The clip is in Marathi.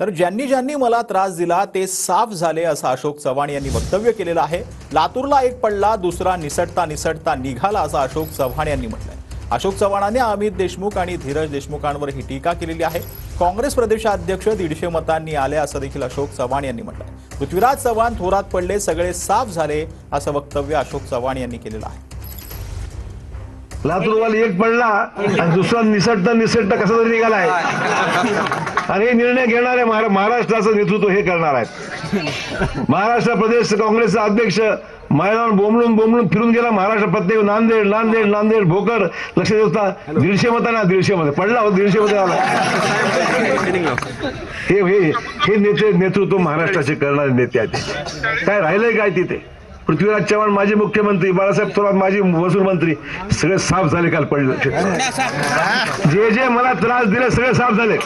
तर ज्यांनी ज्यांनी मला त्रास दिला ते साफ झाले असं अशोक चव्हाण यांनी वक्तव्य केलेलं आहे। लातूरला एक पडला, दुसरा निसटता निसटता निघाला असं अशोक चव्हाण यांनी म्हटलंय। अशोक चव्हाणांनी अमित देशमुख आणि धीरज देशमुखांवर ही टीका केलेली आहे। काँग्रेस प्रदेशाध्यक्ष 150 मतांनी आले असं देखील अशोक चव्हाण यांनी म्हटलंय। पृथ्वीराज चव्हाण थोरात पडले, सगळे साफ झाले असं वक्तव्य अशोक चव्हाण यांनी केलेलं आहे। लातूरवाला एक पडला आणि दुसरा निसटता निसटता कसा तरी निघालाय आणि हे निर्णय घेणारे महाराष्ट्राचं नेतृत्व हे करणार आहेत। महाराष्ट्र प्रदेश काँग्रेसचा अध्यक्ष मैदान बोंबलून फिरून गेला। महाराष्ट्र प्रत्येक नांदेड नांदेड नांदेड भोकर लक्ष देता 150 मतांना 150 मध्ये पडला, 150 मध्ये आला। हे नेतृत्व महाराष्ट्राचे करणारे नेते आहेत। काय राहिलंय काय तिथे? पृथ्वीराज चव्हाण माजी मुख्यमंत्री, बाळासाहेब थोरात माजी महसूल मंत्री, सगळे साफ झाले काल पडलं। जे जे मला त्रास दिले सगळे साफ झाले।